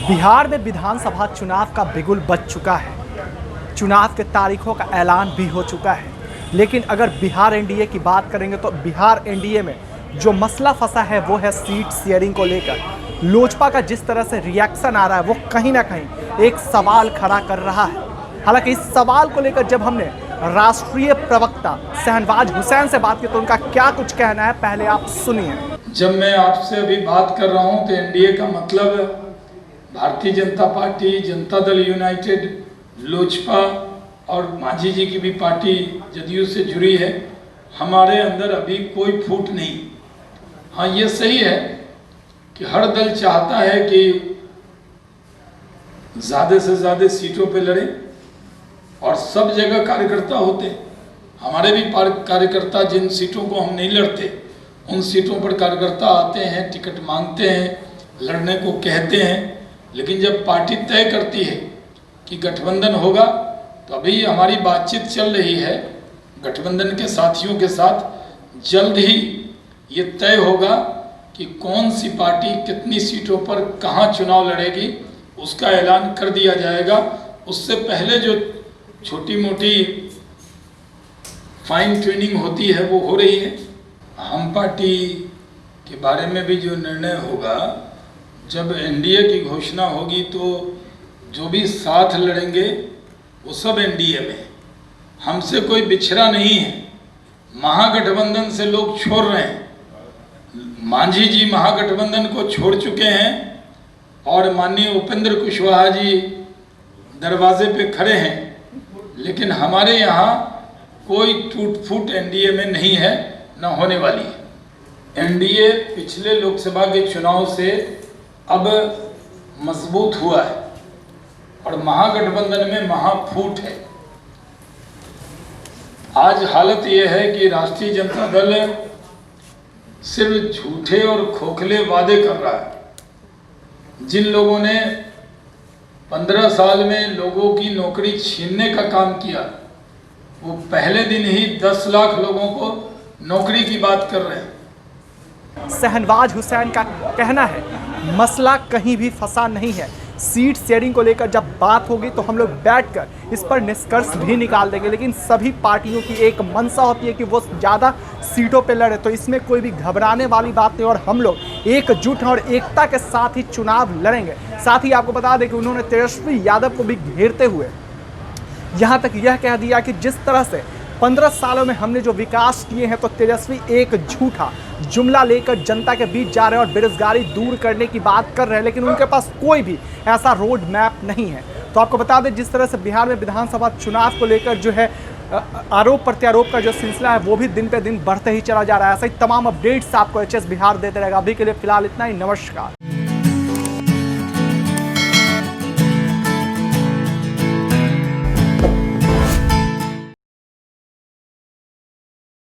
बिहार में विधानसभा चुनाव का बिगुल बज चुका है। चुनाव के तारीखों का ऐलान भी हो चुका है, लेकिन अगर बिहार एनडीए की बात करेंगे तो बिहार एनडीए में जो मसला फंसा है वो है सीट शेयरिंग को लेकर। लोजपा का जिस तरह से रिएक्शन आ रहा है वो कहीं ना कहीं एक सवाल खड़ा कर रहा है। हालांकि इस सवाल को लेकर जब हमने राष्ट्रीय प्रवक्ता शहनवाज हुसैन से बात की तो उनका क्या कुछ कहना है, पहले आप सुनिए। जब मैं आपसे अभी बात कर रहा हूं तो एनडीए का मतलब भारतीय जनता पार्टी, जनता दल यूनाइटेड, लोजपा और मांझी जी की भी पार्टी जदयू से जुड़ी है। हमारे अंदर अभी कोई फूट नहीं। हाँ, ये सही है कि हर दल चाहता है कि ज़्यादा से ज़्यादा सीटों पे लड़े और सब जगह कार्यकर्ता होते हैं। हमारे भी कार्यकर्ता जिन सीटों को हम नहीं लड़ते उन सीटों पर कार्यकर्ता आते हैं, टिकट मांगते हैं, लड़ने को कहते हैं। लेकिन जब पार्टी तय करती है कि गठबंधन होगा तो अभी हमारी बातचीत चल रही है गठबंधन के साथियों के साथ। जल्द ही ये तय होगा कि कौन सी पार्टी कितनी सीटों पर कहाँ चुनाव लड़ेगी, उसका ऐलान कर दिया जाएगा। उससे पहले जो छोटी मोटी फाइन ट्यूनिंग होती है वो हो रही है। हम पार्टी के बारे में भी जो निर्णय होगा, जब एनडीए की घोषणा होगी तो जो भी साथ लड़ेंगे वो सब एनडीए में। हमसे कोई बिछड़ा नहीं है। महागठबंधन से लोग छोड़ रहे हैं। मांझी जी महागठबंधन को छोड़ चुके हैं और माननीय उपेंद्र कुशवाहा जी दरवाजे पे खड़े हैं। लेकिन हमारे यहाँ कोई टूट फूट एनडीए में नहीं है, न होने वाली है। एनडीए पिछले लोकसभा के चुनाव से अब मजबूत हुआ है और महागठबंधन में महाफूट है। आज हालत यह है कि राष्ट्रीय जनता दल सिर्फ झूठे और खोखले वादे कर रहा है। जिन लोगों ने 15 साल में लोगों की नौकरी छीनने का काम किया, वो पहले दिन ही 10 लाख लोगों को नौकरी की बात कर रहे हैं। शहनवाज हुसैन का कहना है मसला कहीं भी फंसा नहीं है। सीट शेयरिंग को लेकर जब बात होगी तो हम लोग बैठकर इस पर निष्कर्ष भी निकाल देंगे, लेकिन सभी पार्टियों की एक मंशा होती है कि वो ज़्यादा सीटों पे लड़े, तो इसमें कोई भी घबराने वाली बात नहीं और हम लोग एकजुट हैं और एकता के साथ ही चुनाव लड़ेंगे। साथ ही आपको बता दें कि उन्होंने तेजस्वी यादव को भी घेरते हुए यहाँ तक यह कह दिया कि जिस तरह से 15 सालों में हमने जो विकास किए हैं तो तेजस्वी एक झूठा जुमला लेकर जनता के बीच जा रहे हैं और बेरोजगारी दूर करने की बात कर रहे हैं, लेकिन उनके पास कोई भी ऐसा रोड मैप नहीं है। तो आपको बता दें जिस तरह से बिहार में विधानसभा चुनाव को लेकर जो है आरोप प्रत्यारोप का जो सिलसिला है वो भी दिन पे दिन बढ़ते ही चला जा रहा है। ऐसा ही तमाम अपडेट्स आपको एचएस बिहार देते रहेगा। अभी के लिए फिलहाल इतना ही। नमस्कार।